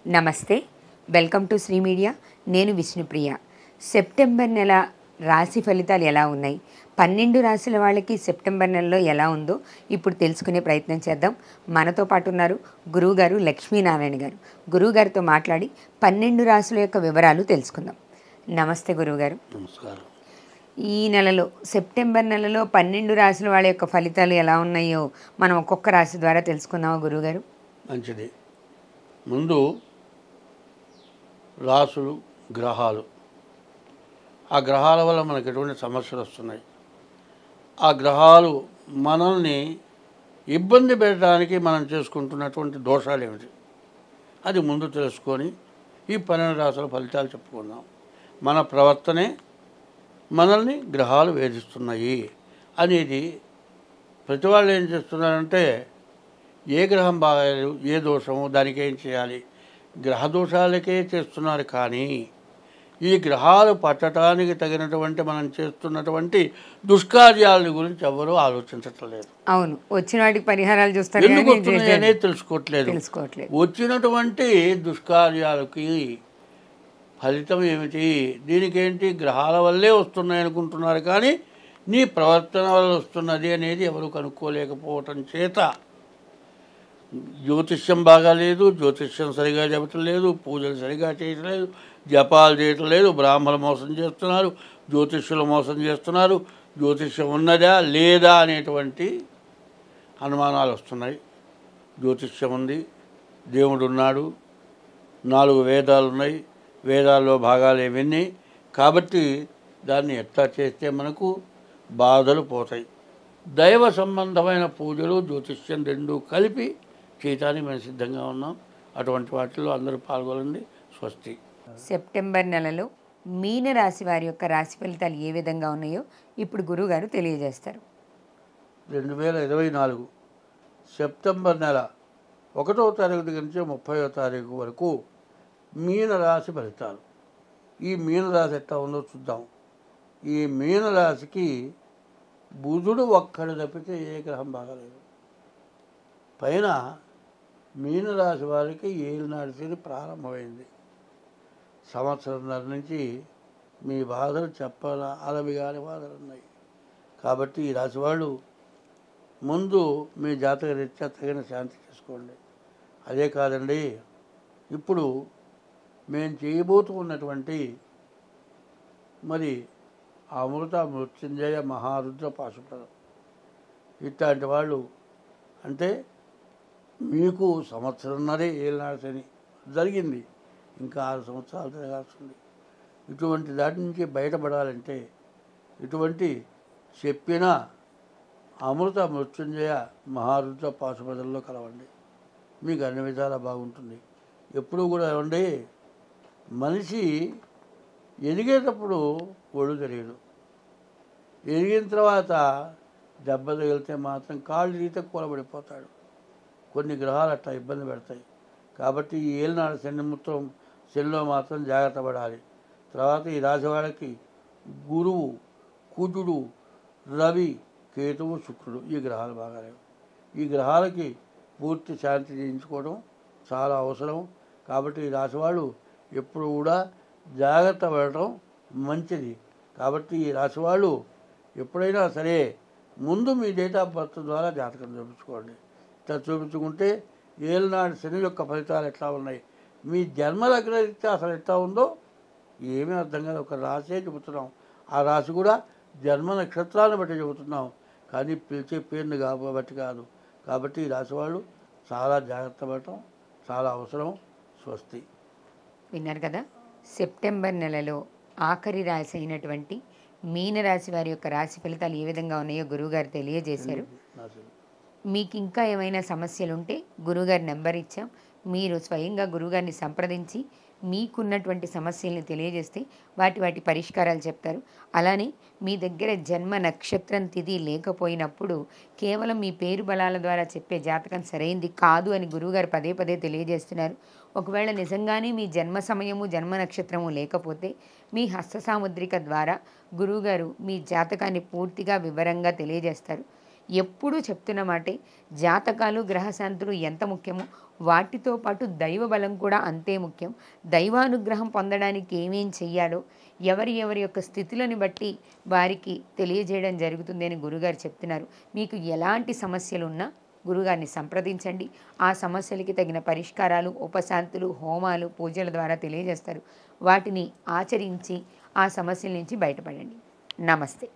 నమస్తే, welcome to Shri media. నేను Vishnupriya. September నెల రాశి ఫలితాలు ఎలా ఉన్నాయి, 12 రాశుల వాళ్ళకి సెప్టెంబర్ నెలలో ఎలా ఉందో ఇప్పుడు తెలుసుకునే ప్రయత్నం చేద్దాం. మనతో పాటు ఉన్నారు గురువుగారు లక్ష్మీనారాయణ గారు. గురువుగారితో మాట్లాడి 12 రాశుల యొక్క వివరాలు తెలుసుకుందాం. నమస్తే గురువుగారు. నమస్కారం. ఈ నెలలో సెప్టెంబర్ నెలలో 12 రాశుల వాళ్ళ యొక్క ఫలితాలు ఎలా ఉన్నాయో మనం ఒక్కొక్క రాశి ద్వారా తెలుసుకుందామా గురువుగారు? మంచిది. ముందు రాసులు, గ్రహాలు. ఆ గ్రహాల వల్ల మనకు ఎటువంటి సమస్యలు వస్తున్నాయి, ఆ గ్రహాలు మనల్ని ఇబ్బంది పెట్టడానికి మనం చేసుకుంటున్నటువంటి దోషాలు ఏమిటి, అది ముందు తెలుసుకొని ఈ 12 రాసుల ఫలితాలు చెప్పుకుందాం. మన ప్రవర్తనే మనల్ని గ్రహాలు వేధిస్తున్నాయి అనేది ప్రతి వాళ్ళు ఏం చేస్తున్నారంటే, ఏ గ్రహం బాగాలేదు, ఏ దోషము, దానికి ఏం చేయాలి, గ్రహ దోషాలకే చేస్తున్నారు. కానీ ఈ గ్రహాలు పట్టడానికి తగినటువంటి మనం చేస్తున్నటువంటి దుష్కార్యాల గురించి ఎవరూ ఆలోచించట్లేదు. అవును, వచ్చిన వాటికి పరిహారాలు చూస్తారు, ఎందుకు వస్తున్నాయి అనేది తెలుసుకోవట్లేదు. వచ్చినటువంటి దుష్కార్యాలకి ఫలితం ఏమిటి, దీనికేంటి, గ్రహాల వల్లే వస్తున్నాయి అనుకుంటున్నారు. కానీ నీ ప్రవర్తన వల్ల వస్తున్నది అనేది ఎవరు కనుక్కోలేకపోవటం చేత జ్యోతిష్యం బాగాలేదు, జ్యోతిష్యం సరిగా చెప్పటం లేదు, పూజలు సరిగా చేయట్లేదు, జపాలు చేయటం లేదు, బ్రాహ్మణులు మోసం చేస్తున్నారు, జ్యోతిష్యులు మోసం చేస్తున్నారు, జ్యోతిష్యం ఉన్నదా లేదా అనేటువంటి అనుమానాలు వస్తున్నాయి. జ్యోతిష్యం ఉంది, దేవుడు ఉన్నాడు, 4 వేదాలు ఉన్నాయి, వేదాల్లో భాగాలు ఇవన్నీ. కాబట్టి దాన్ని ఎట్లా చేస్తే మనకు బాధలు పోతాయి. దైవ సంబంధమైన పూజలు, జ్యోతిష్యం రెండూ కలిపి చేయటానికి మేము సిద్ధంగా ఉన్నాం. అటువంటి వాటిలో అందరూ పాల్గొనండి. స్వస్తి. సెప్టెంబర్ నెలలో మీన రాశి వారి యొక్క రాశి ఫలితాలు ఏ విధంగా ఉన్నాయో ఇప్పుడు గురువుగారు తెలియజేస్తారు. 2024 సెప్టెంబర్ నెల 1వ తారీఖు దగ్గర నుంచి 30వ తారీఖు వరకు మీనరాశి ఫలితాలు. ఈ మీనరాశి ఎట్లా ఉందో చూద్దాం. ఈ మీనరాశికి బుధుడు ఒక్కడు తప్పితే ఏ గ్రహం బాగాలేదు. పైన మీనరాశి వారికి ఏలినాటి శని ప్రారంభమైంది. సంవత్సరంన్నర నుంచి మీ బాధలు చెప్పాలా అలవిగాని బాధలు ఉన్నాయి. కాబట్టి ఈ రాశి వాళ్ళు ముందు మీ జాతక రీత్యా తగిన శాంతి చేసుకోండి. అదే కాదండి, ఇప్పుడు మేము చేయబోతున్నటువంటి మరి అమృత మృత్యుంజయ మహారుద్ర పాశుపదం, ఇట్లాంటి వాళ్ళు అంటే మీకు సంవత్సరంన్నరే ఏలినాడు శని జరిగింది, ఇంకా 6 సంవత్సరాలు జరగాల్సింది. ఇటువంటి దాటి నుంచి బయటపడాలంటే ఇటువంటి చెప్పిన అమృత మృత్యుంజయ మహారుద్ర పాశుపదంలో కలవండి. మీకు అన్ని విధాలా బాగుంటుంది. ఎప్పుడూ కూడా ఏమండి, మనిషి ఎదిగేటప్పుడు ఒళ్ళు తెలియదు, ఎదిగిన తర్వాత దెబ్బ తగిలితే మాత్రం కాళ్ళు ఈత కూలబడిపోతాడు. కొన్ని గ్రహాలు అట్లా ఇబ్బంది పెడతాయి. కాబట్టి ఈ ఏలినాడు శనిలో మాత్రం జాగ్రత్త పడాలి. తర్వాత ఈ రాశి వాళ్ళకి గురువు, కుజుడు, రవి, కేతువు, శుక్రుడు ఈ గ్రహాలు బాగాలేవు. ఈ గ్రహాలకి పూర్తి శాంతి చేయించుకోవడం చాలా అవసరం. కాబట్టి ఈ రాశి వాళ్ళు ఎప్పుడు కూడా జాగ్రత్త పడటం మంచిది. కాబట్టి ఈ రాశి వాళ్ళు ఎప్పుడైనా సరే ముందు మీ డేట్ ఆఫ్ బర్త్ ద్వారా జాతకం చూపించుకోండి. ఇట్లా చూపించుకుంటే ఏలినాడు శని యొక్క ఫలితాలు ఎట్లా ఉన్నాయి, మీ జన్మ లగ్న రీత్యా అసలు ఎట్లా ఉందో ఏమీ అర్థం కాదు. ఒక రాశే చెబుతున్నాం, ఆ రాశి కూడా జన్మ నక్షత్రాలను బట్టి చెబుతున్నాం, కానీ పిలిచే పేరుని కాబట్టి కాదు. కాబట్టి ఈ రాశి వాళ్ళు చాలా జాగ్రత్త పడటం చాలా అవసరం. స్వస్తి. విన్నారు కదా, సెప్టెంబర్ నెలలో ఆఖరి రాశి అయినటువంటి మీనరాశి వారి యొక్క రాశి ఫలితాలు ఏ విధంగా ఉన్నాయో గురువుగారు తెలియజేశారు. మీకు ఇంకా ఏమైనా సమస్యలు ఉంటే గురువుగారి నెంబర్ ఇచ్చాం, మీరు స్వయంగా గురువుగారిని సంప్రదించి మీకున్నటువంటి సమస్యల్ని తెలియజేస్తే వాటి పరిష్కారాలు చెప్తారు. అలానే మీ దగ్గర జన్మ నక్షత్రం తిథి లేకపోయినప్పుడు కేవలం మీ పేరు బలాల ద్వారా చెప్పే జాతకం సరైంది కాదు అని గురువుగారు పదే పదే తెలియజేస్తున్నారు. ఒకవేళ నిజంగానే మీ జన్మ సమయము జన్మ నక్షత్రము లేకపోతే మీ హస్త సాముద్రిక ద్వారా గురువుగారు మీ జాతకాన్ని పూర్తిగా వివరంగా తెలియజేస్తారు. ఎప్పుడూ చెప్తున్న మాటే, జాతకాలు గ్రహశాంతులు ఎంత ముఖ్యమో వాటితో పాటు దైవ బలం కూడా అంతే ముఖ్యం. దైవానుగ్రహం పొందడానికి ఏమేం చెయ్యాలో ఎవరి యొక్క స్థితులను బట్టి వారికి తెలియజేయడం జరుగుతుంది అని గురుగారు చెప్తున్నారు. మీకు ఎలాంటి సమస్యలున్నా గురుగారిని సంప్రదించండి. ఆ సమస్యలకి తగిన పరిష్కారాలు, ఉపశాంతులు, హోమాలు, పూజల ద్వారా తెలియజేస్తారు. వాటిని ఆచరించి ఆ సమస్యల నుంచి బయటపడండి. నమస్తే.